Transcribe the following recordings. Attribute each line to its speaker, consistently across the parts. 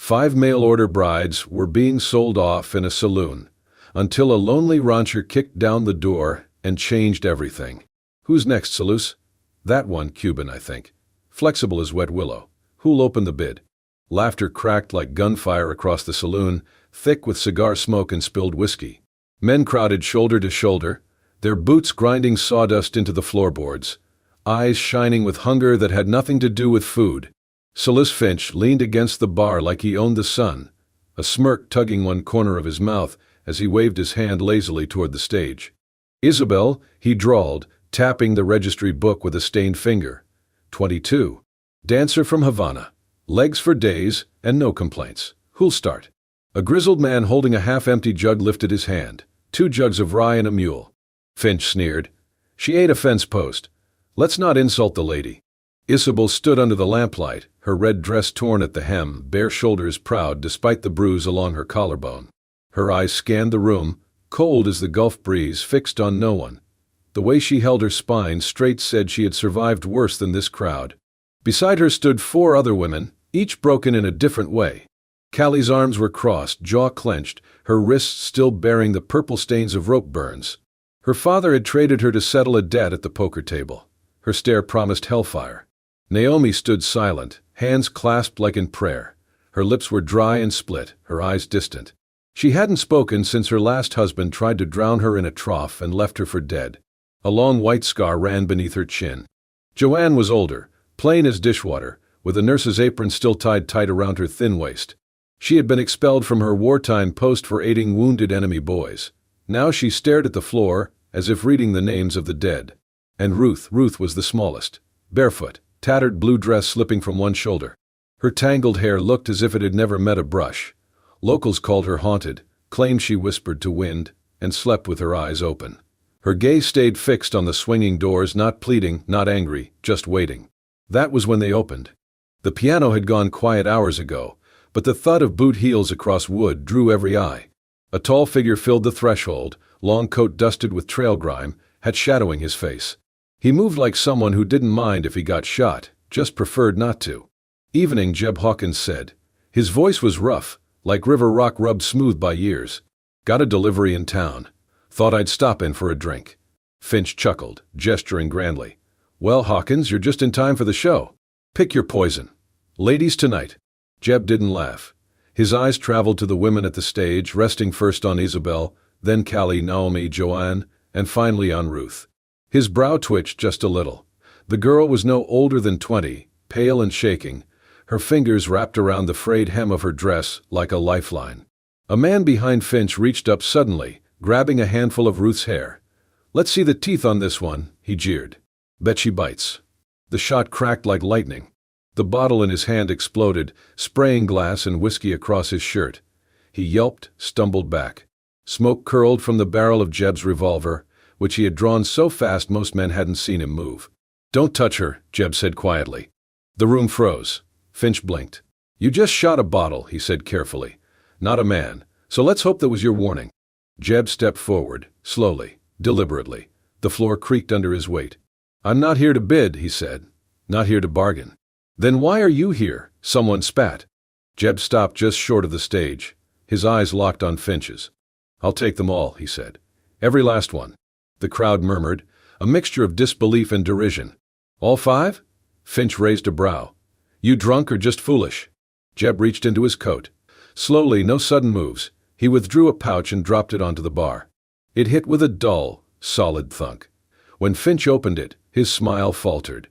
Speaker 1: 5 mail-order brides were being sold off in a saloon, until a lonely rancher kicked down the door and changed everything. Who's next, Saloon? That one, Cuban, I think. Flexible as wet willow. Who'll open the bid? Laughter cracked like gunfire across the saloon, thick with cigar smoke and spilled whiskey. Men crowded shoulder to shoulder, their boots grinding sawdust into the floorboards, eyes shining with hunger that had nothing to do with food. Saloon Finch leaned against the bar like he owned the sun, a smirk tugging one corner of his mouth as he waved his hand lazily toward the stage. Isabel, he drawled, tapping the registry book with a stained finger. 22. Dancer from Havana. Legs for days and no complaints. Who'll start? A grizzled man holding a half-empty jug lifted his hand. 2 jugs of rye and a mule. Finch sneered. She ate a fence post. Let's not insult the lady. Isabel stood under the lamplight, her red dress torn at the hem, bare shoulders proud despite the bruise along her collarbone. Her eyes scanned the room, cold as the Gulf breeze, fixed on no one. The way she held her spine straight said she had survived worse than this crowd. Beside her stood 4 other women, each broken in a different way. Callie's arms were crossed, jaw clenched, her wrists still bearing the purple stains of rope burns. Her father had traded her to settle a debt at the poker table. Her stare promised hellfire. Naomi stood silent, hands clasped like in prayer. Her lips were dry and split, her eyes distant. She hadn't spoken since her last husband tried to drown her in a trough and left her for dead. A long white scar ran beneath her chin. Joanne was older, plain as dishwater, with a nurse's apron still tied tight around her thin waist. She had been expelled from her wartime post for aiding wounded enemy boys. Now she stared at the floor, as if reading the names of the dead. And Ruth was the smallest, barefoot, tattered blue dress slipping from one shoulder. Her tangled hair looked as if it had never met a brush. Locals called her haunted, claimed she whispered to wind, and slept with her eyes open. Her gaze stayed fixed on the swinging doors, not pleading, not angry, just waiting. That was when they opened. The piano had gone quiet hours ago, but the thud of boot heels across wood drew every eye. A tall figure filled the threshold, long coat dusted with trail grime, hat shadowing his face. He moved like someone who didn't mind if he got shot, just preferred not to. "Evening," Jeb Hawkins said. His voice was rough, like river rock rubbed smooth by years. "Got a delivery in town. Thought I'd stop in for a drink." Finch chuckled, gesturing grandly. "Well, Hawkins, you're just in time for the show. Pick your poison. Ladies tonight." Jeb didn't laugh. His eyes traveled to the women at the stage, resting first on Isabel, then Callie, Naomi, Joanne, and finally on Ruth. His brow twitched just a little. The girl was no older than 20, pale and shaking, her fingers wrapped around the frayed hem of her dress like a lifeline. A man behind Finch reached up suddenly, grabbing a handful of Ruth's hair. "Let's see the teeth on this one," he jeered. "Bet she bites." The shot cracked like lightning. The bottle in his hand exploded, spraying glass and whiskey across his shirt. He yelped, stumbled back. Smoke curled from the barrel of Jeb's revolver, which he had drawn so fast most men hadn't seen him move. "Don't touch her," Jeb said quietly. The room froze. Finch blinked. "You just shot a bottle," he said carefully. "Not a man. So let's hope that was your warning." Jeb stepped forward, slowly, deliberately. The floor creaked under his weight. "I'm not here to bid," he said. "Not here to bargain." "Then why are you here?" someone spat. Jeb stopped just short of the stage. His eyes locked on Finch's. "I'll take them all," he said. "Every last one." The crowd murmured, a mixture of disbelief and derision. "All 5? Finch raised a brow. "You drunk or just foolish?" Jeb reached into his coat. Slowly, no sudden moves, he withdrew a pouch and dropped it onto the bar. It hit with a dull, solid thunk. When Finch opened it, his smile faltered.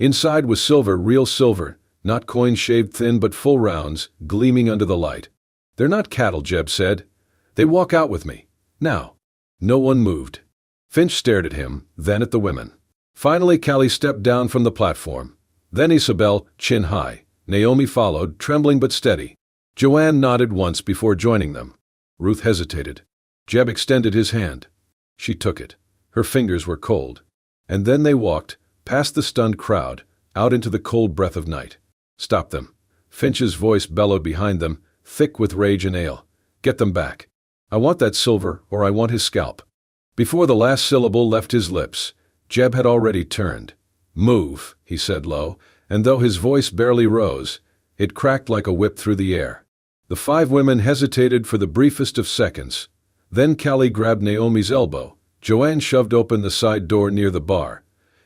Speaker 1: Inside was silver, real silver, not coins shaved thin but full rounds, gleaming under the light. "They're not cattle," Jeb said. "They walk out with me. Now." No one moved. Finch stared at him, then at the women. Finally, Callie stepped down from the platform. Then Isabel, chin high. Naomi followed, trembling but steady. Joanne nodded once before joining them. Ruth hesitated. Jeb extended his hand. She took it. Her fingers were cold. And then they walked, past the stunned crowd, out into the cold breath of night. "Stop them." Finch's voice bellowed behind them, thick with rage and ale. "Get them back. I want that silver, or I want his scalp." Before the last syllable left his lips, Jeb had already turned. "Move," he said low, and though his voice barely rose, it cracked like a whip through the air. The 5 women hesitated for the briefest of seconds. Then Callie grabbed Naomi's elbow. Joanne shoved open the side door near the bar,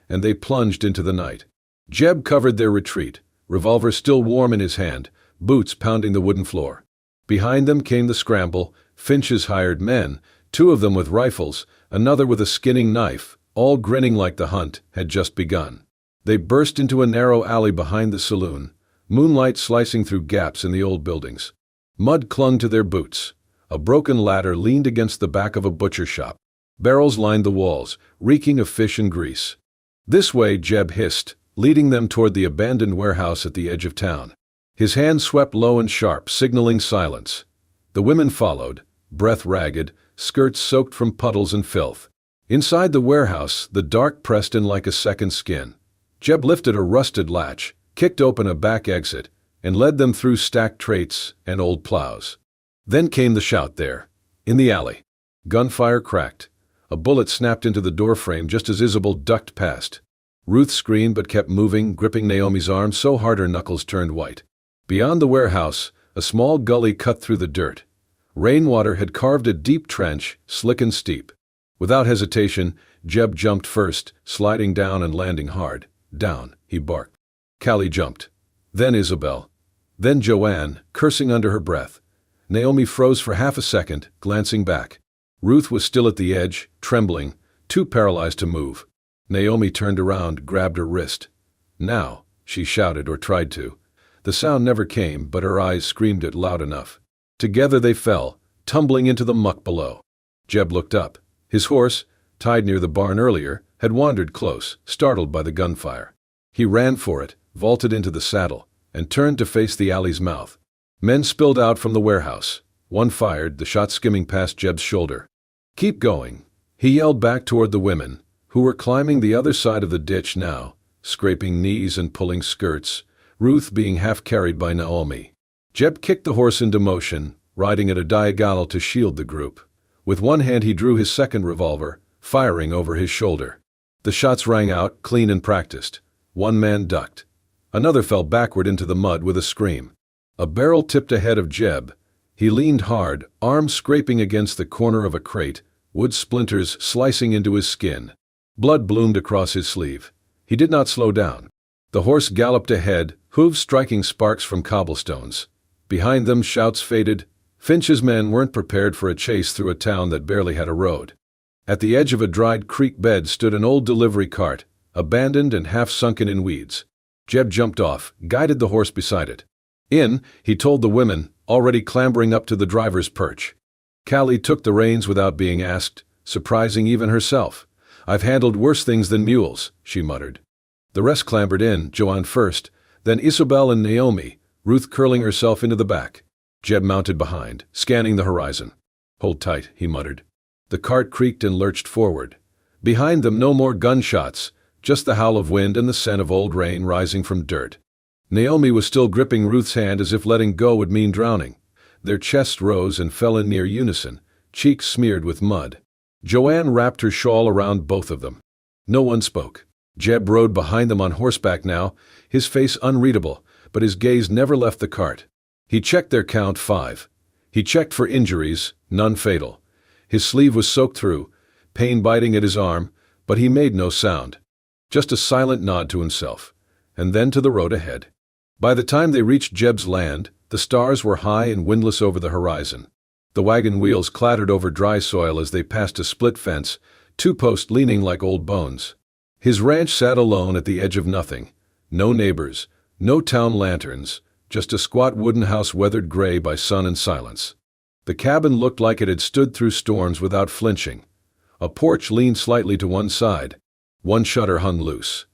Speaker 1: and they plunged into the night. Jeb covered their retreat, revolver still warm in his hand, boots pounding the wooden floor. Behind them came the scramble, Finch's hired men, 2 of them with rifles, another with a skinning knife, all grinning like the hunt had just begun. They burst into a narrow alley behind the saloon, moonlight slicing through gaps in the old buildings. Mud clung to their boots. A broken ladder leaned against the back of a butcher shop. Barrels lined the walls, reeking of fish and grease. "This way," Jeb hissed, leading them toward the abandoned warehouse at the edge of town. His hand swept low and sharp, signaling silence. The women followed, breath ragged, skirts soaked from puddles and filth. Inside the warehouse, the dark pressed in like a second skin. Jeb lifted a rusted latch, kicked open a back exit, and led them through stacked traits and old plows. Then came the shout there, in the alley. Gunfire cracked. A bullet snapped into the doorframe just as Isabel ducked past. Ruth screamed but kept moving, gripping Naomi's arm so hard her knuckles turned white. Beyond the warehouse, a small gully cut through the dirt. Rainwater had carved a deep trench, slick and steep. Without hesitation, Jeb jumped first, sliding down and landing hard. "Down," he barked. Callie jumped. Then Isabel. Then Joanne, cursing under her breath. Naomi froze for half a second, glancing back. Ruth was still at the edge, trembling, too paralyzed to move. Naomi turned around, grabbed her wrist. "Now," she shouted, or tried to. The sound never came, but her eyes screamed it loud enough. Together they fell, tumbling into the muck below. Jeb looked up. His horse, tied near the barn earlier, had wandered close, startled by the gunfire. He ran for it, vaulted into the saddle, and turned to face the alley's mouth. Men spilled out from the warehouse. One fired, the shot skimming past Jeb's shoulder. "Keep going," he yelled back toward the women, who were climbing the other side of the ditch now, scraping knees and pulling skirts, Ruth being half carried by Naomi. Jeb kicked the horse into motion, riding at a diagonal to shield the group. With one hand he drew his second revolver, firing over his shoulder. The shots rang out, clean and practiced. One man ducked. Another fell backward into the mud with a scream. A barrel tipped ahead of Jeb. He leaned hard, arms scraping against the corner of a crate, wood splinters slicing into his skin. Blood bloomed across his sleeve. He did not slow down. The horse galloped ahead, hooves striking sparks from cobblestones. Behind them, shouts faded. Finch's men weren't prepared for a chase through a town that barely had a road. At the edge of a dried creek bed stood an old delivery cart, abandoned and half sunken in weeds. Jeb jumped off, guided the horse beside it. "In," he told the women, already clambering up to the driver's perch. Callie took the reins without being asked, surprising even herself. "I've handled worse things than mules," she muttered. The rest clambered in, Joanne first, then Isabel and Naomi, Ruth curling herself into the back. Jeb mounted behind, scanning the horizon. "Hold tight," he muttered. The cart creaked and lurched forward. Behind them no more gunshots, just the howl of wind and the scent of old rain rising from dirt. Naomi was still gripping Ruth's hand as if letting go would mean drowning. Their chests rose and fell in near unison, cheeks smeared with mud. Joanne wrapped her shawl around both of them. No one spoke. Jeb rode behind them on horseback now, his face unreadable, but his gaze never left the cart. He checked their count, 5. He checked for injuries, none fatal. His sleeve was soaked through, pain biting at his arm, but he made no sound. Just a silent nod to himself, and then to the road ahead. By the time they reached Jeb's land, the stars were high and windless over the horizon. The wagon wheels clattered over dry soil as they passed a split fence, 2 posts leaning like old bones. His ranch sat alone at the edge of nothing. No neighbors, no town lanterns, just a squat wooden house weathered gray by sun and silence. The cabin looked like it had stood through storms without flinching. A porch leaned slightly to one side. One shutter hung loose.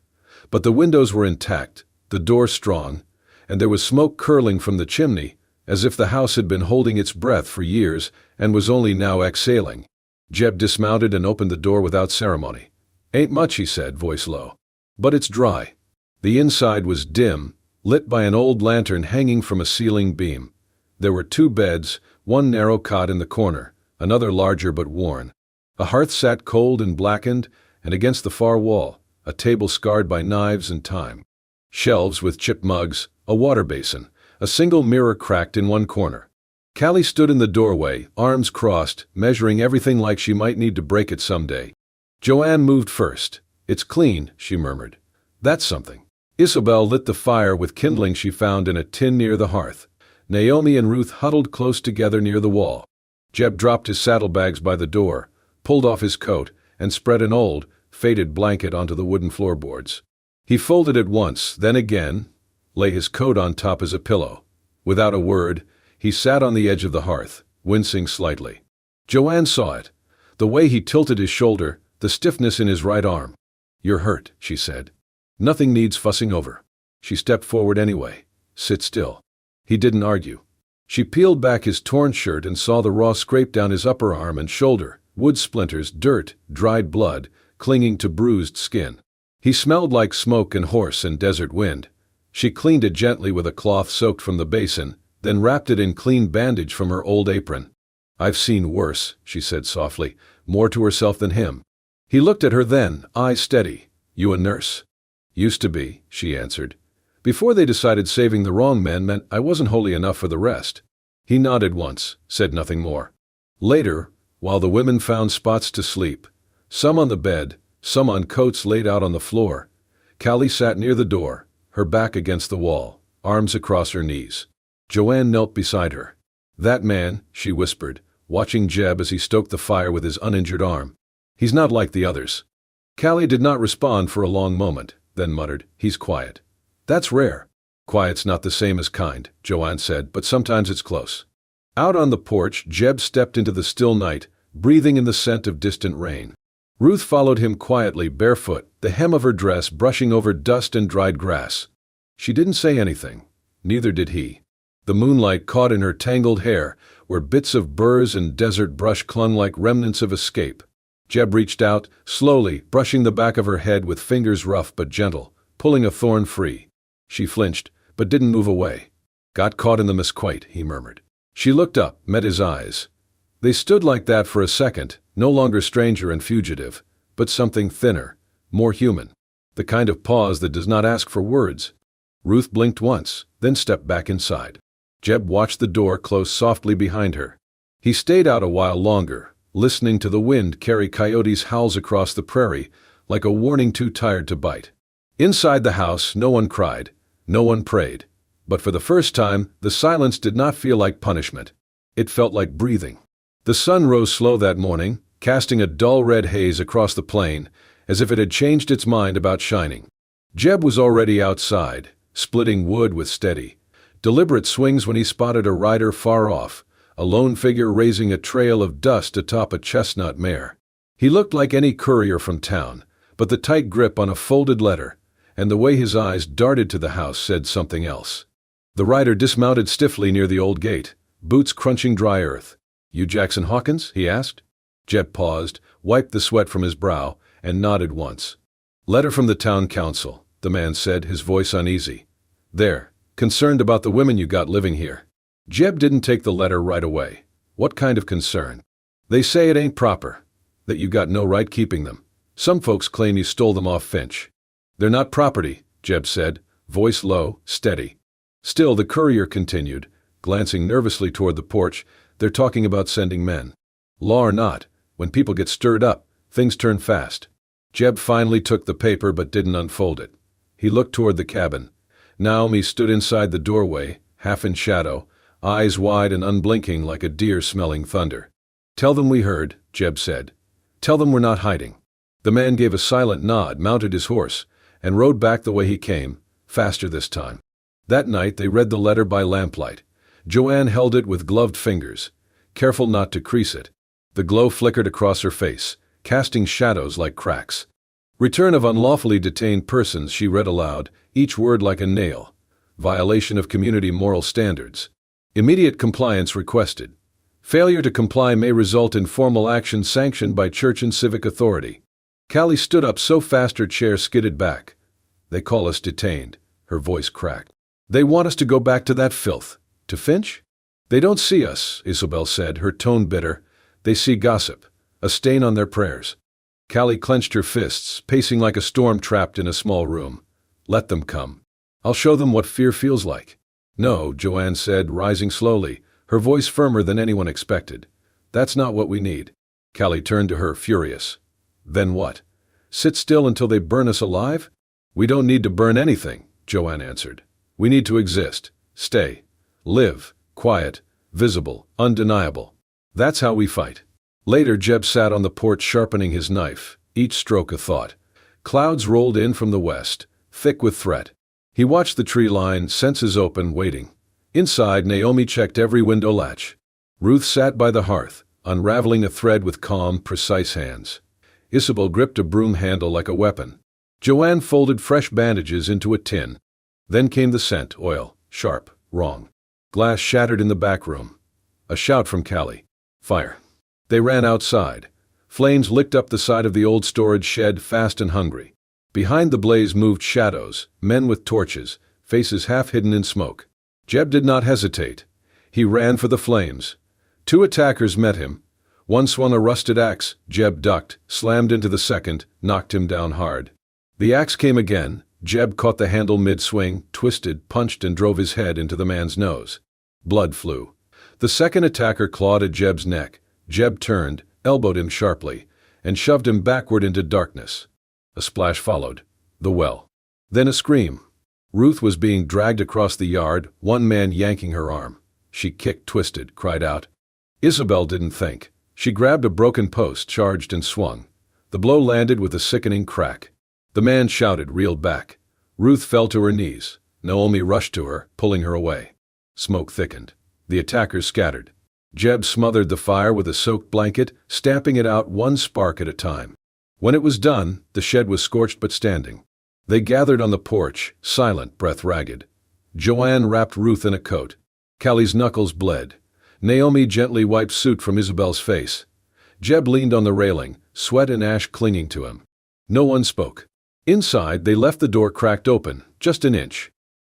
Speaker 1: But the windows were intact, the door strong, and there was smoke curling from the chimney, as if the house had been holding its breath for years and was only now exhaling. Jeb dismounted and opened the door without ceremony. "Ain't much," he said, voice low. "But it's dry." The inside was dim, lit by an old lantern hanging from a ceiling beam. There were 2 beds, one narrow cot in the corner, another larger but worn. A hearth sat cold and blackened, and against the far wall, a table scarred by knives and time. Shelves with chipped mugs, a water basin, a single mirror cracked in one corner. Callie stood in the doorway, arms crossed, measuring everything like she might need to break it someday. Joanne moved first. "It's clean," she murmured. "That's something." Isabel lit the fire with kindling she found in a tin near the hearth. Naomi and Ruth huddled close together near the wall. Jeb dropped his saddlebags by the door, pulled off his coat, and spread an old, faded blanket onto the wooden floorboards. He folded it once, then again, lay his coat on top as a pillow. Without a word, he sat on the edge of the hearth, wincing slightly. Joanne saw it. The way he tilted his shoulder, the stiffness in his right arm. "You're hurt," she said. "Nothing needs fussing over." She stepped forward anyway. "Sit still." He didn't argue. She peeled back his torn shirt and saw the raw scrape down his upper arm and shoulder, wood splinters, dirt, dried blood, clinging to bruised skin. He smelled like smoke and horse and desert wind. She cleaned it gently with a cloth soaked from the basin, then wrapped it in clean bandage from her old apron. "I've seen worse," she said softly, more to herself than him. He looked at her then, eyes steady. "You a nurse?" "Used to be," she answered. "Before they decided saving the wrong men meant I wasn't holy enough for the rest." He nodded once, said nothing more. Later, while the women found spots to sleep, some on the bed, some on coats laid out on the floor, Callie sat near the door, her back against the wall, arms across her knees. Joanne knelt beside her. "That man," she whispered, watching Jeb as he stoked the fire with his uninjured arm. "He's not like the others." Callie did not respond for a long moment, then muttered, "He's quiet." "That's rare." "Quiet's not the same as kind," Joanne said, "but sometimes it's close." Out on the porch, Jeb stepped into the still night, breathing in the scent of distant rain. Ruth followed him quietly, barefoot, the hem of her dress brushing over dust and dried grass. She didn't say anything. Neither did he. The moonlight caught in her tangled hair, where bits of burrs and desert brush clung like remnants of escape. Jeb reached out, slowly, brushing the back of her head with fingers rough but gentle, pulling a thorn free. She flinched, but didn't move away. "Got caught in the misquite," he murmured. She looked up, met his eyes. They stood like that for a second, no longer stranger and fugitive, but something thinner, more human. The kind of pause that does not ask for words. Ruth blinked once, then stepped back inside. Jeb watched the door close softly behind her. He stayed out a while longer, listening to the wind carry coyotes' howls across the prairie, like a warning too tired to bite. Inside the house, no one cried, no one prayed. But for the first time, the silence did not feel like punishment. It felt like breathing. The sun rose slow that morning, casting a dull red haze across the plain, as if it had changed its mind about shining. Jeb was already outside, splitting wood with steady, deliberate swings when he spotted a rider far off, a lone figure raising a trail of dust atop a chestnut mare. He looked like any courier from town, but the tight grip on a folded letter, and the way his eyes darted to the house said something else. The rider dismounted stiffly near the old gate, boots crunching dry earth. "You Jackson Hawkins?" he asked. Jeb paused, wiped the sweat from his brow, and nodded once. "Letter from the town council," the man said, his voice uneasy. "They're concerned about the women you got living here." Jeb didn't take the letter right away. "What kind of concern?" "They say it ain't proper, that you got no right keeping them. Some folks claim you stole them off Finch." "They're not property," Jeb said, voice low, steady. Still the courier continued, glancing nervously toward the porch. "They're talking about sending men. Law or not, when people get stirred up, things turn fast." Jeb finally took the paper but didn't unfold it. He looked toward the cabin. Naomi stood inside the doorway, half in shadow, eyes wide and unblinking like a deer smelling thunder. "Tell them we heard," Jeb said. "Tell them we're not hiding." The man gave a silent nod, mounted his horse, and rode back the way he came, faster this time. That night they read the letter by lamplight. Joanne held it with gloved fingers, careful not to crease it. The glow flickered across her face, casting shadows like cracks. "Return of unlawfully detained persons," she read aloud, each word like a nail. "Violation of community moral standards. Immediate compliance requested. Failure to comply may result in formal action sanctioned by church and civic authority." Callie stood up so fast her chair skidded back. "They call us detained," her voice cracked. "They want us to go back to that filth. To Finch?" "They don't see us," Isabel said, her tone bitter. "They see gossip, a stain on their prayers." Callie clenched her fists, pacing like a storm trapped in a small room. "Let them come. I'll show them what fear feels like." "No," Joanne said, rising slowly, her voice firmer than anyone expected. "That's not what we need." Callie turned to her, furious. "Then what? Sit still until they burn us alive?" "We don't need to burn anything," Joanne answered. "We need to exist, stay, live, quiet, visible, undeniable. That's how we fight." Later, Jeb sat on the porch sharpening his knife, each stroke a thought. Clouds rolled in from the west, thick with threat. He watched the tree line, senses open, waiting. Inside, Naomi checked every window latch. Ruth sat by the hearth, unraveling a thread with calm, precise hands. Isabel gripped a broom handle like a weapon. Joanne folded fresh bandages into a tin. Then came the scent, oil, sharp, wrong. Glass shattered in the back room. A shout from Callie. "Fire." They ran outside. Flames licked up the side of the old storage shed, fast and hungry. Behind the blaze moved shadows, men with torches, faces half hidden in smoke. Jeb did not hesitate. He ran for the flames. 2 attackers met him. One swung a rusted axe. Jeb ducked, slammed into the second, knocked him down hard. The axe came again. Jeb caught the handle mid-swing, twisted, punched, and drove his head into the man's nose. Blood flew. The second attacker clawed at Jeb's neck. Jeb turned, elbowed him sharply, and shoved him backward into darkness. A splash followed. The well. Then a scream. Ruth was being dragged across the yard, one man yanking her arm. She kicked, twisted, cried out. Isabel didn't think. She grabbed a broken post, charged, and swung. The blow landed with a sickening crack. The man shouted, reeled back. Ruth fell to her knees. Naomi rushed to her, pulling her away. Smoke thickened. The attackers scattered. Jeb smothered the fire with a soaked blanket, stamping it out one spark at a time. When it was done, the shed was scorched but standing. They gathered on the porch, silent, breath ragged. Joanne wrapped Ruth in a coat. Callie's knuckles bled. Naomi gently wiped soot from Isabel's face. Jeb leaned on the railing, sweat and ash clinging to him. No one spoke. Inside, they left the door cracked open, just an inch.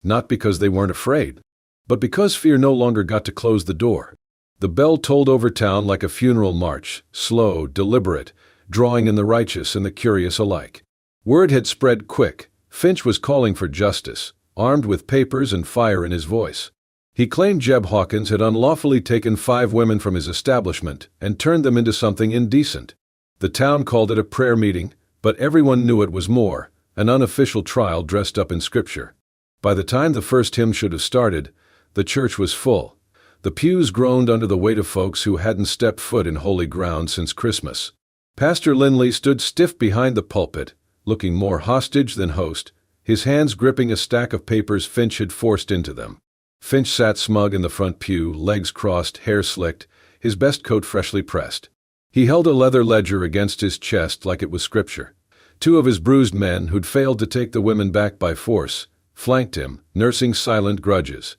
Speaker 1: Not because they weren't afraid, but because fear no longer got to close the door. The bell tolled over town like a funeral march, slow, deliberate, drawing in the righteous and the curious alike. Word had spread quick. Finch was calling for justice, armed with papers and fire in his voice. He claimed Jeb Hawkins had unlawfully taken 5 women from his establishment and turned them into something indecent. The town called it a prayer meeting, but everyone knew it was more, an unofficial trial dressed up in scripture. By the time the first hymn should have started, the church was full. The pews groaned under the weight of folks who hadn't stepped foot in holy ground since Christmas. Pastor Lindley stood stiff behind the pulpit, looking more hostage than host, his hands gripping a stack of papers Finch had forced into them. Finch sat smug in the front pew, legs crossed, hair slicked, his best coat freshly pressed. He held a leather ledger against his chest like it was scripture. 2 of his bruised men, who'd failed to take the women back by force, flanked him, nursing silent grudges.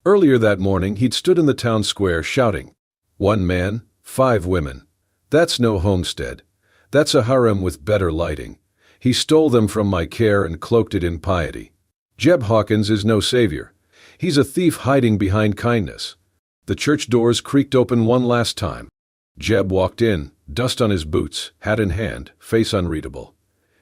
Speaker 1: Earlier that morning, he'd stood in the town square shouting, 1 man, 5 women. That's no homestead. That's a harem with better lighting. He stole them from my care and cloaked it in piety. Jeb Hawkins is no savior. He's a thief hiding behind kindness. The church doors creaked open one last time. Jeb walked in, dust on his boots, hat in hand, face unreadable.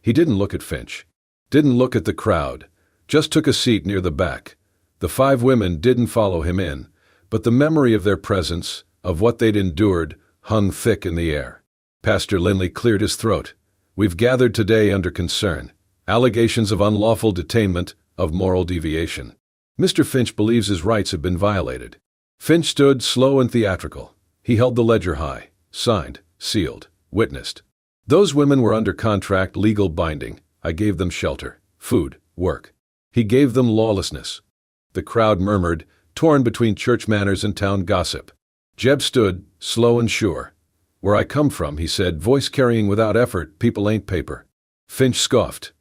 Speaker 1: He didn't look at Finch. Didn't look at the crowd. Just took a seat near the back. The 5 women didn't follow him in, but the memory of their presence, of what they'd endured, hung thick in the air. Pastor Lindley cleared his throat. We've gathered today under concern. Allegations of unlawful detainment, of moral deviation. Mr. Finch believes his rights have been violated. Finch stood slow and theatrical. He held the ledger high, signed, sealed, witnessed. Those women were under contract, legal binding. I gave them shelter, food, work. He gave them lawlessness. The crowd murmured, torn between church manners and town gossip. Jeb stood, slow and sure. Where I come from, he said, voice carrying without effort, people ain't paper. Finch scoffed.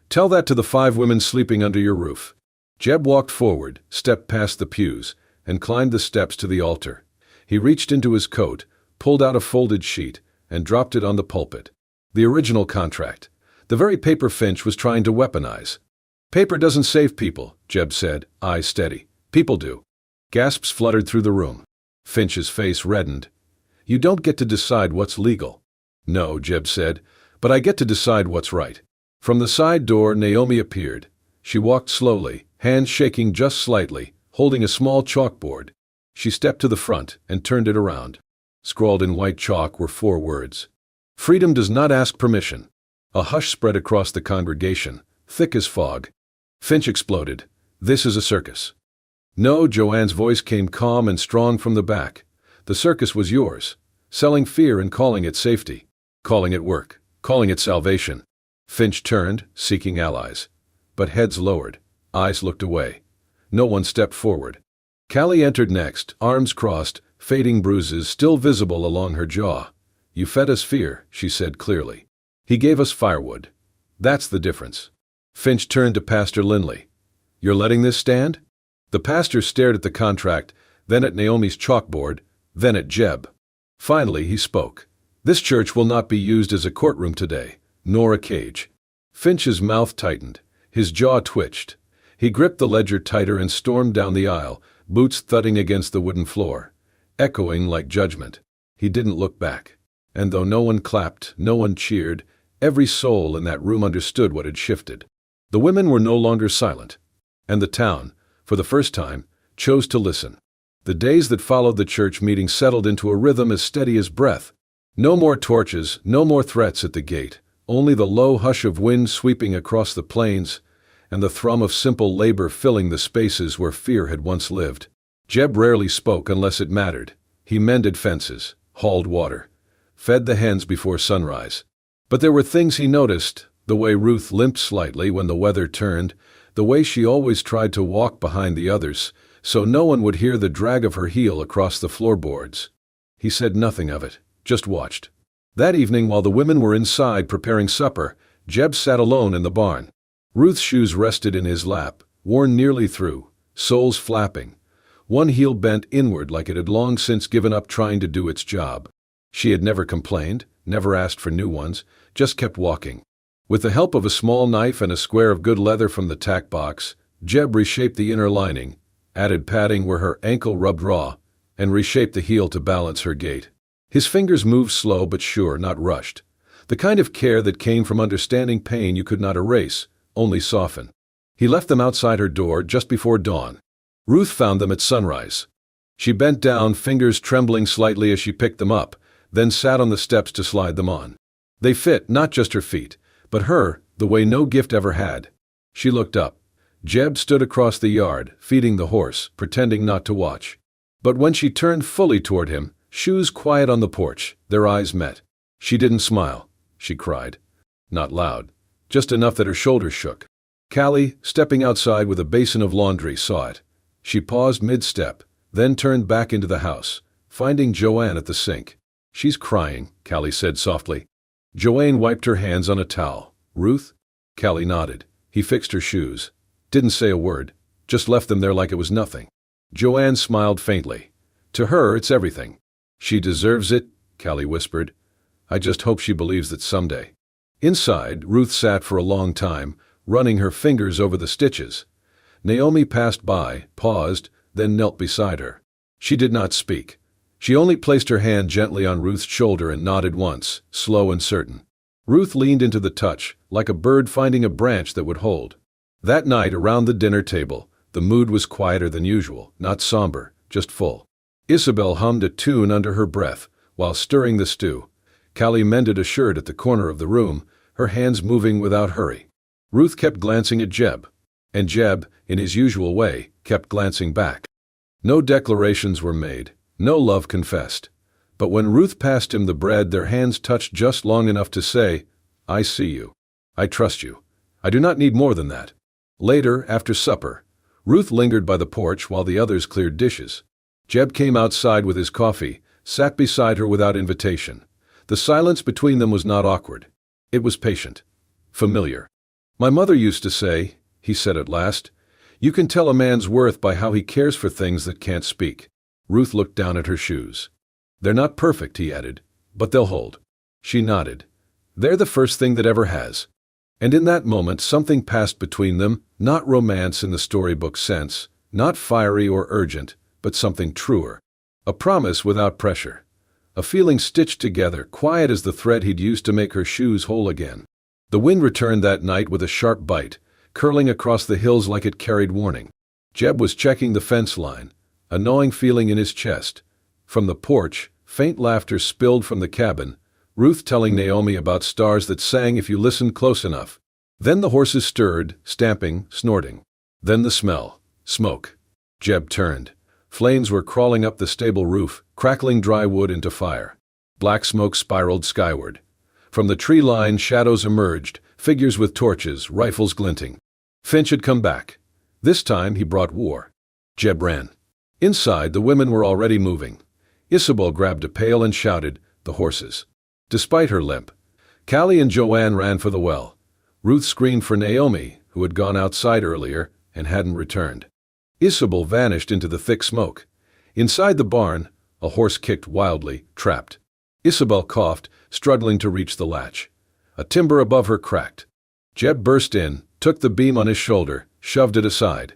Speaker 1: Tell that to the 5 women sleeping under your roof. Jeb walked forward, stepped past the pews, and climbed the steps to the altar. He reached into his coat, pulled out a folded sheet, and dropped it on the pulpit. The original contract. The very paper Finch was trying to weaponize. Paper doesn't save people, Jeb said, eyes steady. People do. Gasps fluttered through the room. Finch's face reddened. You don't get to decide what's legal. No, Jeb said, but I get to decide what's right. From the side door, Naomi appeared. She walked slowly, hands shaking just slightly, holding a small chalkboard. She stepped to the front and turned it around. Scrawled in white chalk were 4 words. Freedom does not ask permission. A hush spread across the congregation, thick as fog. Finch exploded. This is a circus. No, Joanne's voice came calm and strong from the back. The circus was yours. Selling fear and calling it safety. Calling it work. Calling it salvation. Finch turned, seeking allies. But heads lowered. Eyes looked away. No one stepped forward. Callie entered next, arms crossed, fading bruises still visible along her jaw. You fed us fear, she said clearly. He gave us firewood. That's the difference. Finch turned to Pastor Lindley. You're letting this stand? The pastor stared at the contract, then at Naomi's chalkboard, then at Jeb. Finally, he spoke. This church will not be used as a courtroom today, nor a cage. Finch's mouth tightened. His jaw twitched. He gripped the ledger tighter and stormed down the aisle, boots thudding against the wooden floor, echoing like judgment. He didn't look back. And though no one clapped, no one cheered, every soul in that room understood what had shifted. The women were no longer silent. And the town, for the first time, chose to listen. The days that followed the church meeting settled into a rhythm as steady as breath. No more torches, no more threats at the gate, only the low hush of wind sweeping across the plains, and the thrum of simple labor filling the spaces where fear had once lived. Jeb rarely spoke unless it mattered. He mended fences, hauled water, fed the hens before sunrise. But there were things he noticed, the way Ruth limped slightly when the weather turned, the way she always tried to walk behind the others, so no one would hear the drag of her heel across the floorboards. He said nothing of it, just watched. That evening, while the women were inside preparing supper, Jeb sat alone in the barn. Ruth's shoes rested in his lap, worn nearly through, soles flapping, one heel bent inward like it had long since given up trying to do its job. She had never complained, never asked for new ones, just kept walking. With the help of a small knife and a square of good leather from the tack box, Jeb reshaped the inner lining, added padding where her ankle rubbed raw, and reshaped the heel to balance her gait. His fingers moved slow but sure, not rushed. The kind of care that came from understanding pain you could not erase, only soften. He left them outside her door just before dawn. Ruth found them at sunrise. She bent down, fingers trembling slightly as she picked them up, then sat on the steps to slide them on. They fit not just her feet, but her, the way no gift ever had. She looked up. Jeb stood across the yard, feeding the horse, pretending not to watch. But when she turned fully toward him, shoes quiet on the porch, their eyes met. She didn't smile. She cried. Not loud. Just enough that her shoulders shook. Callie, stepping outside with a basin of laundry, saw it. She paused mid-step, then turned back into the house, finding Joanne at the sink. She's crying, Callie said softly. Joanne wiped her hands on a towel. Ruth? Callie nodded. He fixed her shoes. Didn't say a word, just left them there like it was nothing. Joanne smiled faintly. To her, it's everything. She deserves it, Callie whispered. I just hope she believes that someday. Inside, Ruth sat for a long time, running her fingers over the stitches. Naomi passed by, paused, then knelt beside her. She did not speak. She only placed her hand gently on Ruth's shoulder and nodded once, slow and certain. Ruth leaned into the touch, like a bird finding a branch that would hold. That night, around the dinner table, the mood was quieter than usual, not somber, just full. Isabel hummed a tune under her breath, while stirring the stew. Callie mended a shirt at the corner of the room, her hands moving without hurry. Ruth kept glancing at Jeb. And Jeb, in his usual way, kept glancing back. No declarations were made, no love confessed. But when Ruth passed him the bread, their hands touched just long enough to say, I see you. I trust you. I do not need more than that. Later, after supper, Ruth lingered by the porch while the others cleared dishes. Jeb came outside with his coffee, sat beside her without invitation. The silence between them was not awkward. It was patient. Familiar. My mother used to say, he said at last, you can tell a man's worth by how he cares for things that can't speak. Ruth looked down at her shoes. They're not perfect, he added, but they'll hold. She nodded. They're the first thing that ever has. And in that moment something passed between them, not romance in the storybook sense, not fiery or urgent, but something truer. A promise without pressure. A feeling stitched together, quiet as the thread he'd used to make her shoes whole again. The wind returned that night with a sharp bite, curling across the hills like it carried warning. Jeb was checking the fence line. a gnawing feeling in his chest. From the porch, faint laughter spilled from the cabin, Ruth telling Naomi about stars that sang if you listened close enough. Then the horses stirred, stamping, snorting. Then the smell. Smoke. Jeb turned. Flames were crawling up the stable roof, crackling dry wood into fire. Black smoke spiraled skyward. From the tree line, shadows emerged, figures with torches, rifles glinting. Finch had come back. This time he brought war. Jeb ran. Inside, the women were already moving. Isabel grabbed a pail and shouted, "The horses." Despite her limp, Callie and Joanne ran for the well. Ruth screamed for Naomi, who had gone outside earlier and hadn't returned. Isabel vanished into the thick smoke. Inside the barn, a horse kicked wildly, trapped. Isabel coughed, struggling to reach the latch. A timber above her cracked. Jeb burst in, took the beam on his shoulder, shoved it aside.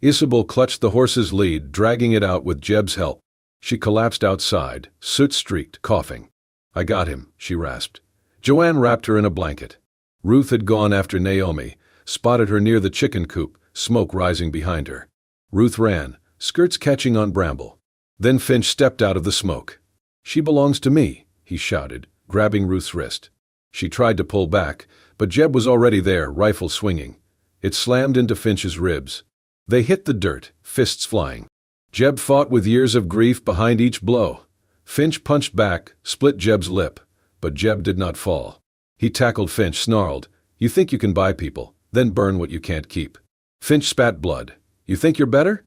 Speaker 1: Isabel clutched the horse's lead, dragging it out with Jeb's help. She collapsed outside, soot-streaked, coughing. "I got him," she rasped. Joanne wrapped her in a blanket. Ruth had gone after Naomi, spotted her near the chicken coop, smoke rising behind her. Ruth ran, skirts catching on bramble. Then Finch stepped out of the smoke. "She belongs to me," he shouted, grabbing Ruth's wrist. She tried to pull back, but Jeb was already there, rifle swinging. It slammed into Finch's ribs. They hit the dirt, fists flying. Jeb fought with years of grief behind each blow. Finch punched back, split Jeb's lip, but Jeb did not fall. He tackled Finch, snarled, "You think you can buy people, then burn what you can't keep." Finch spat blood. "You think you're better?"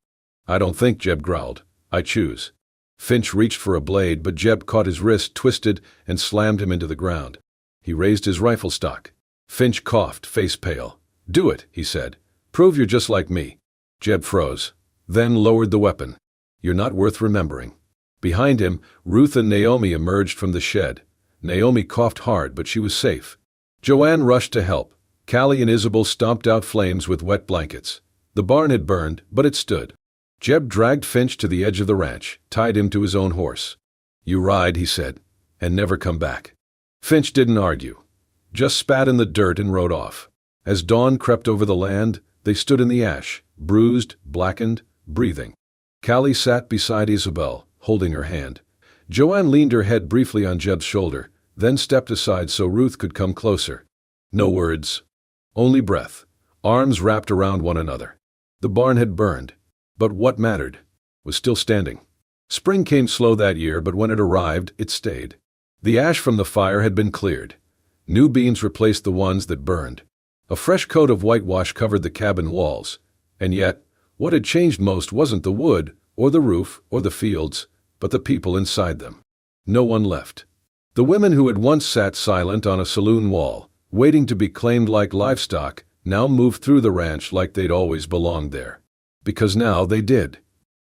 Speaker 1: "I don't think," Jeb growled. "I choose." Finch reached for a blade, but Jeb caught his wrist, twisted, and slammed him into the ground. He raised his rifle stock. Finch coughed, face pale. "Do it," he said. "Prove you're just like me." Jeb froze, then lowered the weapon. "You're not worth remembering." Behind him, Ruth and Naomi emerged from the shed. Naomi coughed hard, but she was safe. Joanne rushed to help. Callie and Isabel stomped out flames with wet blankets. The barn had burned, but it stood. Jeb dragged Finch to the edge of the ranch, tied him to his own horse. "You ride," he said, "and never come back." Finch didn't argue. Just spat in the dirt and rode off. As dawn crept over the land, they stood in the ash, bruised, blackened, breathing. Callie sat beside Isabel, holding her hand. Joanne leaned her head briefly on Jeb's shoulder, then stepped aside so Ruth could come closer. No words. Only breath. Arms wrapped around one another. The barn had burned, but what mattered was still standing. Spring came slow that year, but when it arrived, it stayed. The ash from the fire had been cleared. New beams replaced the ones that burned. A fresh coat of whitewash covered the cabin walls. And yet, what had changed most wasn't the wood, or the roof, or the fields, but the people inside them. No one left. The women who had once sat silent on a saloon wall, waiting to be claimed like livestock, now moved through the ranch like they'd always belonged there. Because now they did.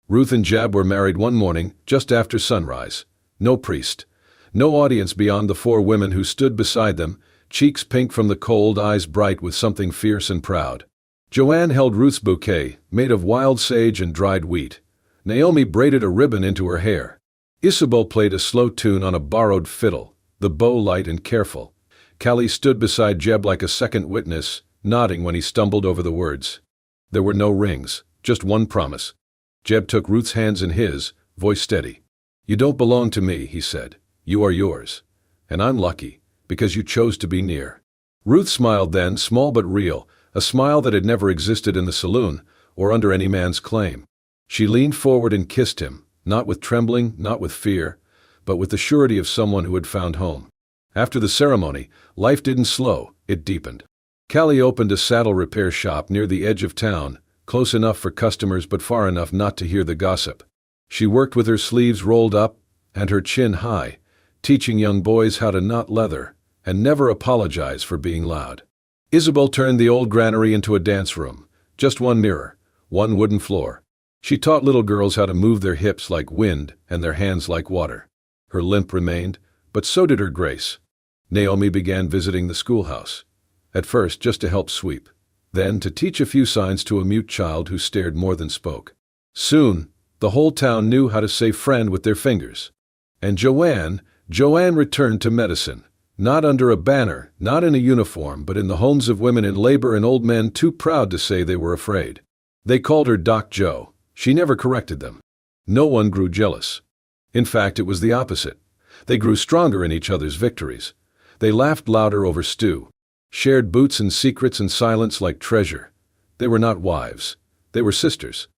Speaker 1: Ruth and Jeb were married one morning, just after sunrise. No priest. No audience beyond the four women who stood beside them, cheeks pink from the cold, eyes bright with something fierce and proud. Joanne held Ruth's bouquet, made of wild sage and dried wheat. Naomi braided a ribbon into her hair. Isabel played a slow tune on a borrowed fiddle, the bow light and careful. Callie stood beside Jeb like a second witness, nodding when he stumbled over the words. There were no rings, just one promise. Jeb took Ruth's hands in his, voice steady. "You don't belong to me," he said. "You are yours. And I'm lucky, because you chose to be near." Ruth smiled then, small but real, a smile that had never existed in the saloon, or under any man's claim. She leaned forward and kissed him, not with trembling, not with fear, but with the surety of someone who had found home. After the ceremony, life didn't slow, it deepened. Callie opened a saddle repair shop near the edge of town, close enough for customers but far enough not to hear the gossip. She worked with her sleeves rolled up and her chin high, teaching young boys how to knot leather and never apologize for being loud. Isabel turned the old granary into a dance room, just one mirror, one wooden floor. She taught little girls how to move their hips like wind and their hands like water. Her limp remained, but so did her grace. Naomi began visiting the schoolhouse. At first just to help sweep, then to teach a few signs to a mute child who stared more than spoke. Soon, the whole town knew how to say friend with their fingers. And Joanne returned to medicine, not under a banner, not in a uniform, but in the homes of women in labor and old men too proud to say they were afraid. They called her Doc Joe. She never corrected them. No one grew jealous. In fact, it was the opposite. They grew stronger in each other's victories. They laughed louder over stew, shared boots and secrets in silence like treasure. They were not wives. They were sisters.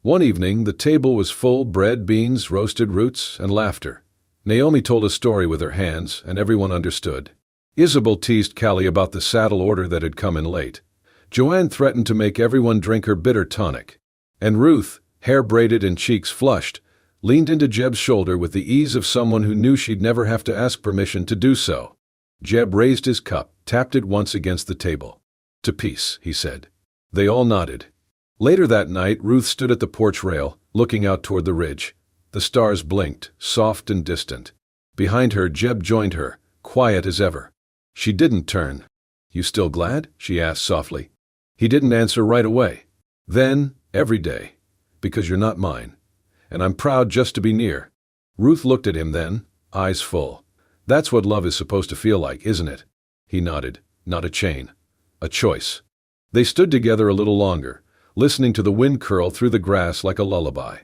Speaker 1: One evening, the table was full: bread, beans, roasted roots, and laughter. Naomi told a story with her hands, and everyone understood. Isabel teased Callie about the saddle order that had come in late. Joanne threatened to make everyone drink her bitter tonic. And Ruth, hair braided and cheeks flushed, leaned into Jeb's shoulder with the ease of someone who knew she'd never have to ask permission to do so. Jeb raised his cup, tapped it once against the table. "To peace," he said. They all nodded. Later that night, Ruth stood at the porch rail, looking out toward the ridge. The stars blinked, soft and distant. Behind her, Jeb joined her, quiet as ever. She didn't turn. "You still glad?" she asked softly. He didn't answer right away. "Then, every day. Because you're not mine. And I'm proud just to be near." Ruth looked at him then, eyes full. "That's what love is supposed to feel like, isn't it?" He nodded. "Not a chain. A choice." They stood together a little longer, listening to the wind curl through the grass like a lullaby.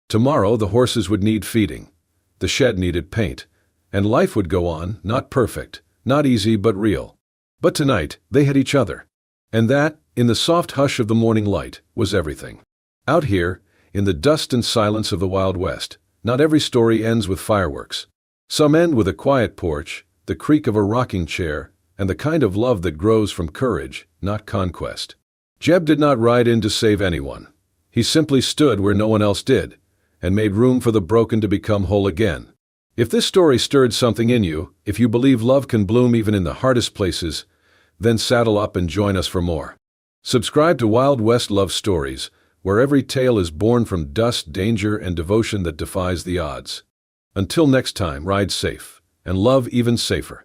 Speaker 1: Tomorrow the horses would need feeding. The shed needed paint. And life would go on, not perfect, not easy but real. But tonight, they had each other. And that, in the soft hush of the morning light, was everything. Out here, in the dust and silence of the Wild West, not every story ends with fireworks. Some end with a quiet porch, the creak of a rocking chair, and the kind of love that grows from courage, not conquest. Jeb did not ride in to save anyone. He simply stood where no one else did, and made room for the broken to become whole again. If this story stirred something in you, if you believe love can bloom even in the hardest places, then saddle up and join us for more. Subscribe to Wild West Love Stories, where every tale is born from dust, danger, and devotion that defies the odds. Until next time, ride safe, and love even safer.